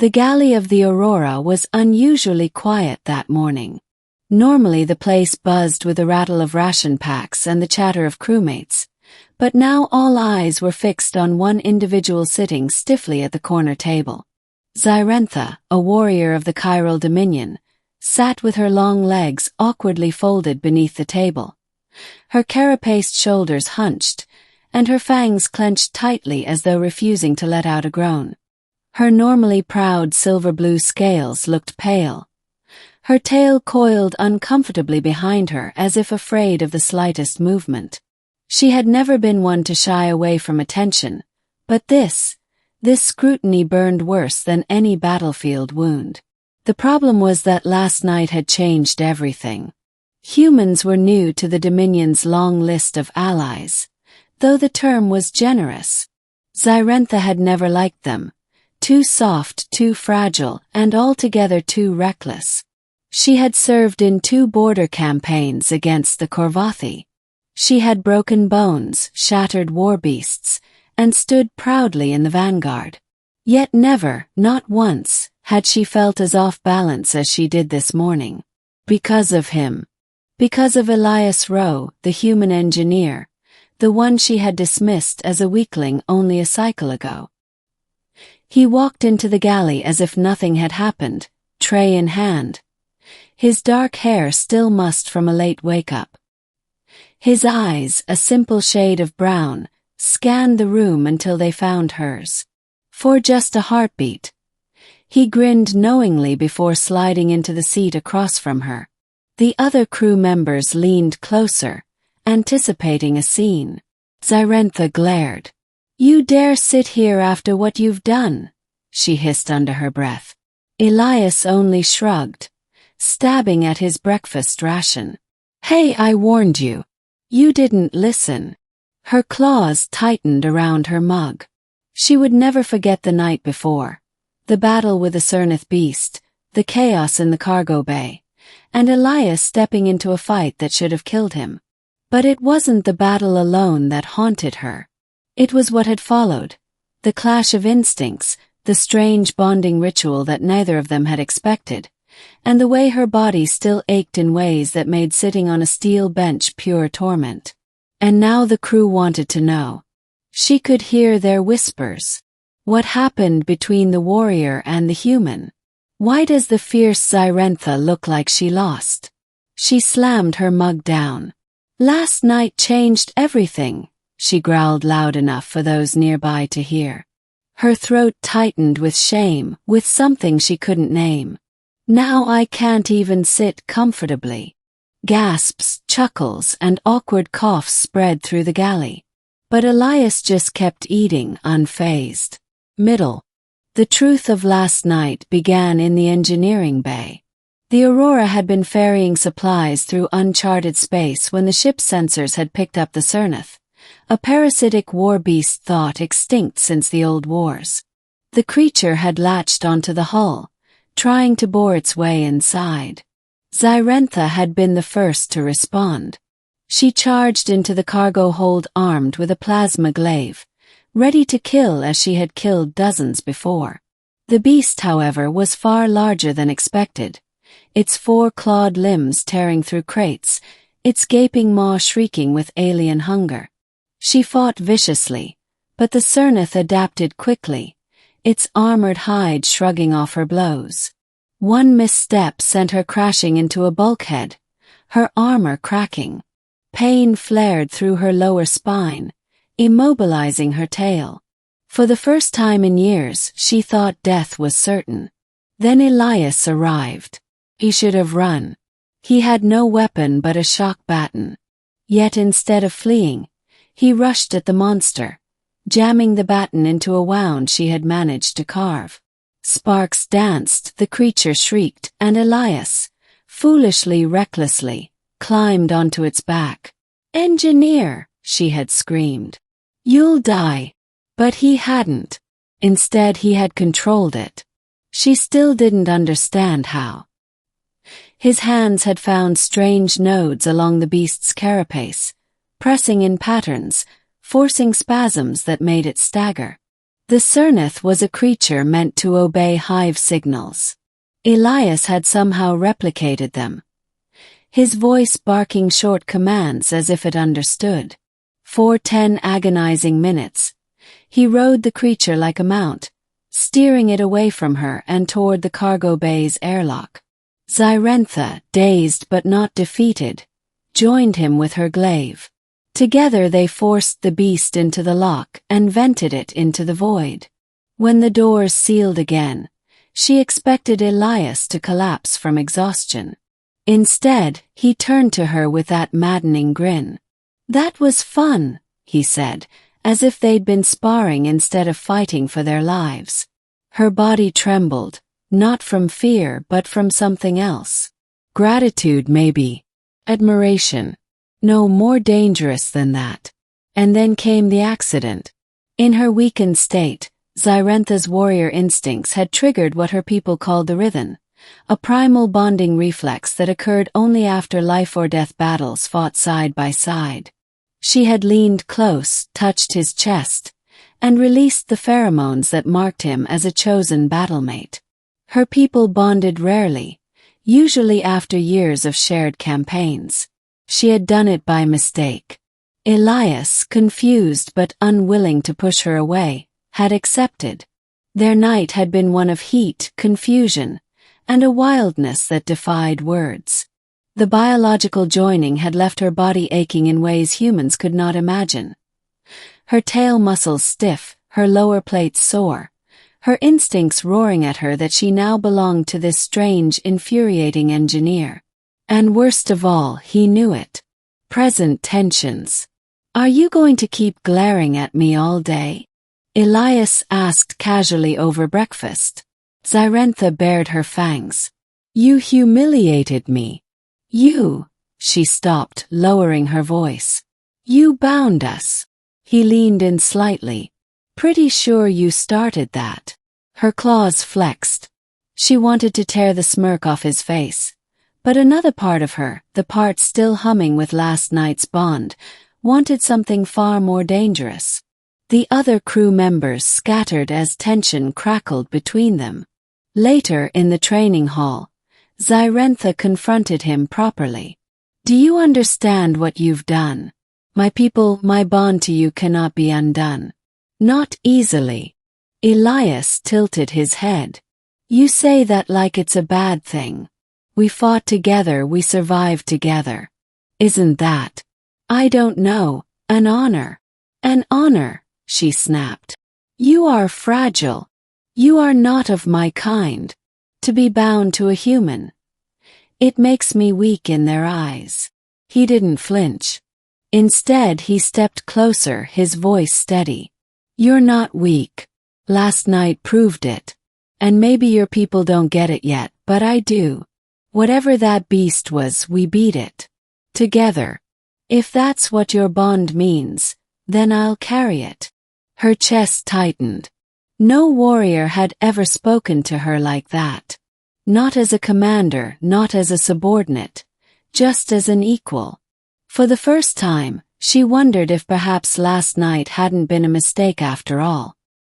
The galley of the Aurora was unusually quiet that morning. Normally the place buzzed with the rattle of ration packs and the chatter of crewmates, but now all eyes were fixed on one individual sitting stiffly at the corner table. Xyrentha, a warrior of the Chiral Dominion, sat with her long legs awkwardly folded beneath the table. Her carapaced shoulders hunched, and her fangs clenched tightly as though refusing to let out a groan. Her normally proud silver-blue scales looked pale. Her tail coiled uncomfortably behind her as if afraid of the slightest movement. She had never been one to shy away from attention, but this scrutiny burned worse than any battlefield wound. The problem was that last night had changed everything. Humans were new to the Dominion's long list of allies, though the term was generous. Xyrentha had never liked them. Too soft, too fragile, and altogether too reckless. She had served in 2 border campaigns against the Korvathi. She had broken bones, shattered war beasts, and stood proudly in the vanguard. Yet never, not once, had she felt as off balance as she did this morning. Because of him. Because of Elias Rowe, the human engineer, the one she had dismissed as a weakling only a cycle ago. He walked into the galley as if nothing had happened, tray in hand. His dark hair still mussed from a late wake-up. His eyes, a simple shade of brown, scanned the room until they found hers. For just a heartbeat. He grinned knowingly before sliding into the seat across from her. The other crew members leaned closer, anticipating a scene. Xyrentha glared. "You dare sit here after what you've done?" she hissed under her breath. Elias only shrugged, stabbing at his breakfast ration. "Hey, I warned you. You didn't listen." Her claws tightened around her mug. She would never forget the night before. The battle with the Cernith beast, the chaos in the cargo bay, and Elias stepping into a fight that should have killed him. But it wasn't the battle alone that haunted her. It was what had followed. The clash of instincts, the strange bonding ritual that neither of them had expected, and the way her body still ached in ways that made sitting on a steel bench pure torment. And now the crew wanted to know. She could hear their whispers. What happened between the warrior and the human? Why does the fierce Xyrentha look like she lost? She slammed her mug down. "Last night changed everything," she growled loud enough for those nearby to hear. Her throat tightened with shame, with something she couldn't name. "Now I can't even sit comfortably." Gasps, chuckles, and awkward coughs spread through the galley. But Elias just kept eating, unfazed. Middle. The truth of last night began in the engineering bay. The Aurora had been ferrying supplies through uncharted space when the ship's sensors had picked up the Cernith, a parasitic war beast thought extinct since the old wars. The creature had latched onto the hull, trying to bore its way inside. Xyrentha had been the first to respond. She charged into the cargo hold armed with a plasma glaive, ready to kill as she had killed dozens before. The beast, however, was far larger than expected, its 4 clawed limbs tearing through crates, its gaping maw shrieking with alien hunger. She fought viciously, but the Cernith adapted quickly, its armored hide shrugging off her blows. One misstep sent her crashing into a bulkhead, her armor cracking. Pain flared through her lower spine, immobilizing her tail. For the first time in years, she thought death was certain. Then Elias arrived. He should have run. He had no weapon but a shock baton. Yet instead of fleeing, he rushed at the monster, jamming the baton into a wound she had managed to carve. Sparks danced, the creature shrieked, and Elias, foolishly, recklessly, climbed onto its back. "Engineer," she had screamed. "You'll die." But he hadn't. Instead, he had controlled it. She still didn't understand how. His hands had found strange nodes along the beast's carapace, pressing in patterns, forcing spasms that made it stagger. The Cernith was a creature meant to obey hive signals. Elias had somehow replicated them, his voice barking short commands as if it understood. For 10 agonizing minutes, he rode the creature like a mount, steering it away from her and toward the cargo bay's airlock. Zyrentha, dazed but not defeated, joined him with her glaive. Together they forced the beast into the lock and vented it into the void. When the doors sealed again, she expected Elias to collapse from exhaustion. Instead, he turned to her with that maddening grin. "That was fun," he said, as if they'd been sparring instead of fighting for their lives. Her body trembled, not from fear but from something else. Gratitude, maybe. Admiration. No, more dangerous than that. And then came the accident. In her weakened state, Zyrentha's warrior instincts had triggered what her people called the rhythm, a primal bonding reflex that occurred only after life-or-death battles fought side by side. She had leaned close, touched his chest, and released the pheromones that marked him as a chosen battlemate. Her people bonded rarely, usually after years of shared campaigns. She had done it by mistake. Elias, confused but unwilling to push her away, had accepted. Their night had been one of heat, confusion, and a wildness that defied words. The biological joining had left her body aching in ways humans could not imagine. Her tail muscles stiff, her lower plates sore, her instincts roaring at her that she now belonged to this strange, infuriating engineer. And worst of all, he knew it. Present tensions. "Are you going to keep glaring at me all day?" Elias asked casually over breakfast. Zyrentha bared her fangs. "You humiliated me. She stopped, lowering her voice. "You bound us." He leaned in slightly. "Pretty sure you started that." Her claws flexed. She wanted to tear the smirk off his face. But another part of her, the part still humming with last night's bond, wanted something far more dangerous. The other crew members scattered as tension crackled between them. Later in the training hall, Zyrentha confronted him properly. "Do you understand what you've done? My people, my bond to you cannot be undone. Not easily." Elias tilted his head. "You say that like it's a bad thing. We fought together, we survived together. Isn't that, I don't know, an honor?" "An honor," she snapped. "You are fragile. You are not of my kind. To be bound to a human. It makes me weak in their eyes." He didn't flinch. Instead, he stepped closer, his voice steady. "You're not weak. Last night proved it. And maybe your people don't get it yet, but I do. Whatever that beast was, we beat it. Together. If that's what your bond means, then I'll carry it." Her chest tightened. No warrior had ever spoken to her like that. Not as a commander, not as a subordinate, just as an equal. For the first time, she wondered if perhaps last night hadn't been a mistake after all.